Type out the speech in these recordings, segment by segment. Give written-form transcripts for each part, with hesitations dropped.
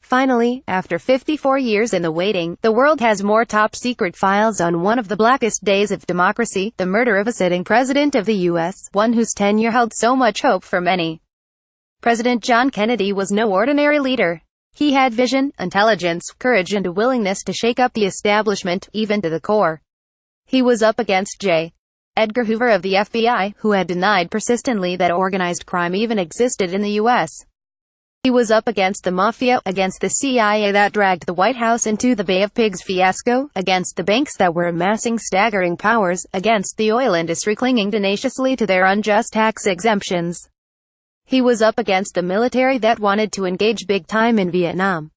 Finally, after 54 years in the waiting, the world has more top-secret files on one of the blackest days of democracy, the murder of a sitting president of the U.S., one whose tenure held so much hope for many. President John Kennedy was no ordinary leader. He had vision, intelligence, courage and a willingness to shake up the establishment, even to the core. He was up against J. Edgar Hoover of the FBI, who had denied persistently that organized crime even existed in the U.S. He was up against the mafia, against the CIA that dragged the White House into the Bay of Pigs fiasco, against the banks that were amassing staggering powers, against the oil industry clinging tenaciously to their unjust tax exemptions. He was up against the military that wanted to engage big time in Vietnam.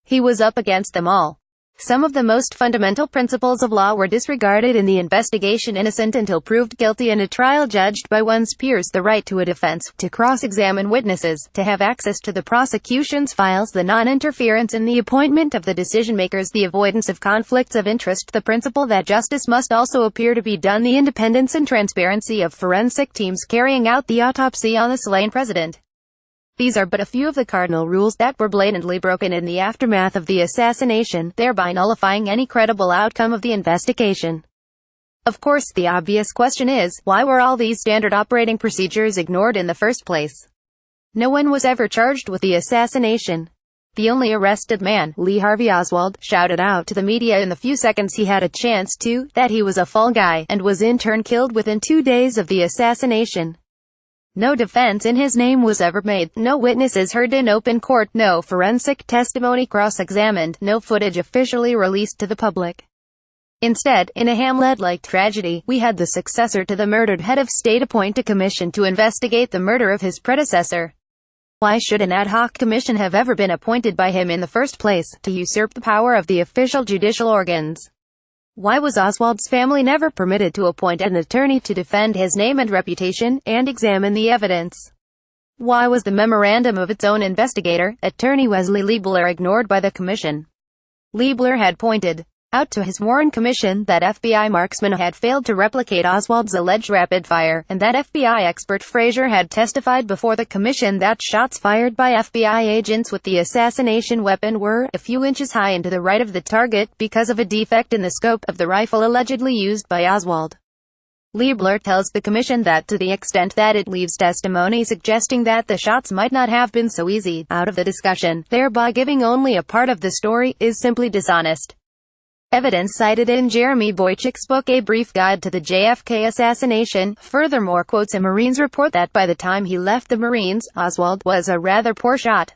He was up against them all. Some of the most fundamental principles of law were disregarded in the investigation, innocent until proved guilty, and a trial judged by one's peers, the right to a defense, to cross-examine witnesses, to have access to the prosecution's files, the non-interference in the appointment of the decision-makers, the avoidance of conflicts of interest, the principle that justice must also appear to be done, the independence and transparency of forensic teams carrying out the autopsy on the slain president. These are but a few of the cardinal rules that were blatantly broken in the aftermath of the assassination, thereby nullifying any credible outcome of the investigation. Of course, the obvious question is, why were all these standard operating procedures ignored in the first place? No one was ever charged with the assassination. The only arrested man, Lee Harvey Oswald, shouted out to the media in the few seconds he had a chance to, that he was a fall guy, and was in turn killed within 2 days of the assassination. No defense in his name was ever made, no witnesses heard in open court, no forensic testimony cross-examined, no footage officially released to the public. Instead, in a Hamlet-like tragedy, we had the successor to the murdered head of state appoint a commission to investigate the murder of his predecessor. Why should an ad hoc commission have ever been appointed by him in the first place, to usurp the power of the official judicial organs? Why was Oswald's family never permitted to appoint an attorney to defend his name and reputation, and examine the evidence? Why was the memorandum of its own investigator, Attorney Wesley Liebler, ignored by the commission? Liebler had pointed out to his Warren Commission that FBI marksmen had failed to replicate Oswald's alleged rapid fire, and that FBI expert Frazier had testified before the commission that shots fired by FBI agents with the assassination weapon were a few inches high and to the right of the target because of a defect in the scope of the rifle allegedly used by Oswald. Liebler tells the commission that to the extent that it leaves testimony suggesting that the shots might not have been so easy out of the discussion, thereby giving only a part of the story, is simply dishonest. Evidence cited in Jeremy Boychuk's book A Brief Guide to the JFK Assassination, furthermore quotes a Marine's report that by the time he left the Marines, Oswald was a rather poor shot.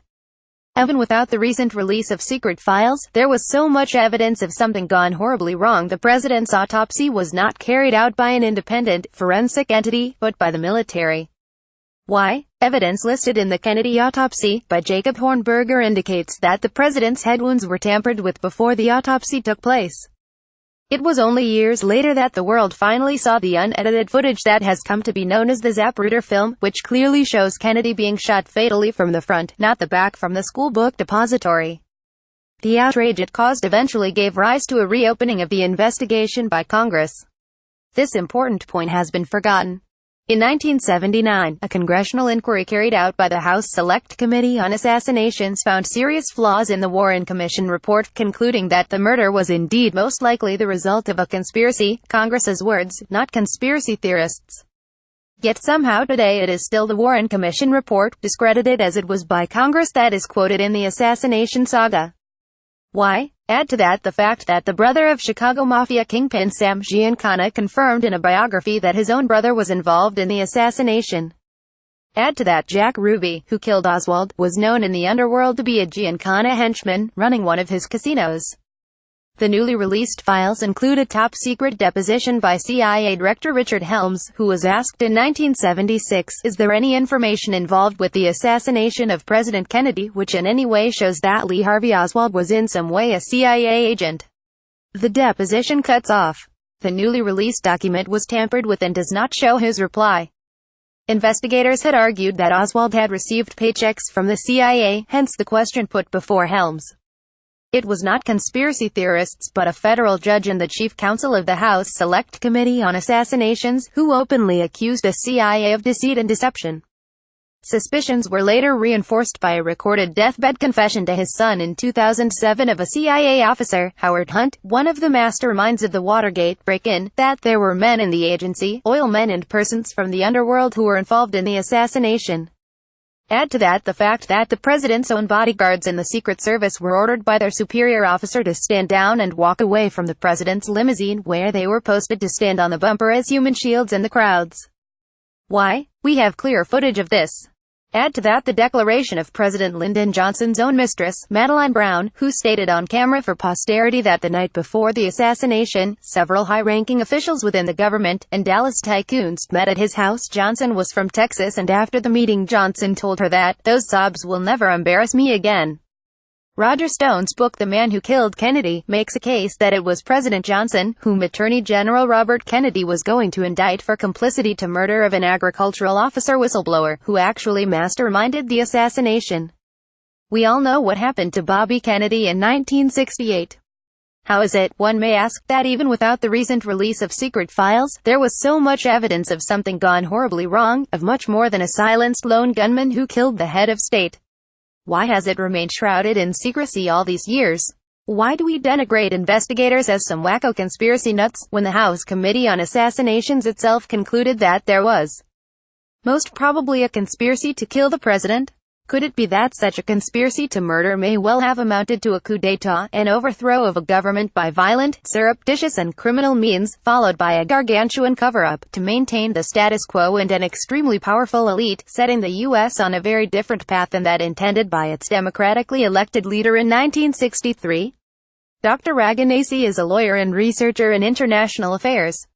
Even without the recent release of secret files, there was so much evidence of something gone horribly wrong. The president's autopsy was not carried out by an independent, forensic entity, but by the military. Why? Evidence listed in the Kennedy autopsy, by Jacob Hornberger, indicates that the president's head wounds were tampered with before the autopsy took place. It was only years later that the world finally saw the unedited footage that has come to be known as the Zapruder film, which clearly shows Kennedy being shot fatally from the front, not the back, from the school book depository. The outrage it caused eventually gave rise to a reopening of the investigation by Congress. This important point has been forgotten. In 1979, a congressional inquiry carried out by the House Select Committee on Assassinations found serious flaws in the Warren Commission report, concluding that the murder was indeed most likely the result of a conspiracy, Congress's words, not conspiracy theorists'. Yet somehow today it is still the Warren Commission report, discredited as it was by Congress, that is quoted in the assassination saga. Why? Add to that the fact that the brother of Chicago Mafia kingpin Sam Giancana confirmed in a biography that his own brother was involved in the assassination. Add to that Jack Ruby, who killed Oswald, was known in the underworld to be a Giancana henchman, running one of his casinos. The newly released files include a top-secret deposition by CIA Director Richard Helms, who was asked in 1976, "Is there any information involved with the assassination of President Kennedy which in any way shows that Lee Harvey Oswald was in some way a CIA agent?" The deposition cuts off. The newly released document was tampered with and does not show his reply. Investigators had argued that Oswald had received paychecks from the CIA, hence the question put before Helms. It was not conspiracy theorists but a federal judge and the chief counsel of the House Select Committee on Assassinations, who openly accused the CIA of deceit and deception. Suspicions were later reinforced by a recorded deathbed confession to his son in 2007 of a CIA officer, Howard Hunt, one of the masterminds of the Watergate break-in, that there were men in the agency, oil men and persons from the underworld who were involved in the assassination. Add to that the fact that the president's own bodyguards in the Secret Service were ordered by their superior officer to stand down and walk away from the president's limousine, where they were posted to stand on the bumper as human shields in the crowds. Why? We have clear footage of this. Add to that the declaration of President Lyndon Johnson's own mistress, Madeleine Brown, who stated on camera for posterity that the night before the assassination, several high-ranking officials within the government and Dallas tycoons met at his house. Johnson was from Texas, and after the meeting Johnson told her that, "Those sobs will never embarrass me again." Roger Stone's book The Man Who Killed Kennedy makes a case that it was President Johnson whom Attorney General Robert Kennedy was going to indict for complicity to murder of an agricultural officer whistleblower, who actually masterminded the assassination. We all know what happened to Bobby Kennedy in 1968. How is it, one may ask, that even without the recent release of secret files, there was so much evidence of something gone horribly wrong, of much more than a silenced lone gunman who killed the head of state? Why has it remained shrouded in secrecy all these years? Why do we denigrate investigators as some wacko conspiracy nuts, when the House Committee on Assassinations itself concluded that there was most probably a conspiracy to kill the president? Could it be that such a conspiracy to murder may well have amounted to a coup d'état, an overthrow of a government by violent, surreptitious and criminal means, followed by a gargantuan cover-up, to maintain the status quo and an extremely powerful elite, setting the U.S. on a very different path than that intended by its democratically elected leader in 1963? Dr. Ragonesi is a lawyer and researcher in international affairs.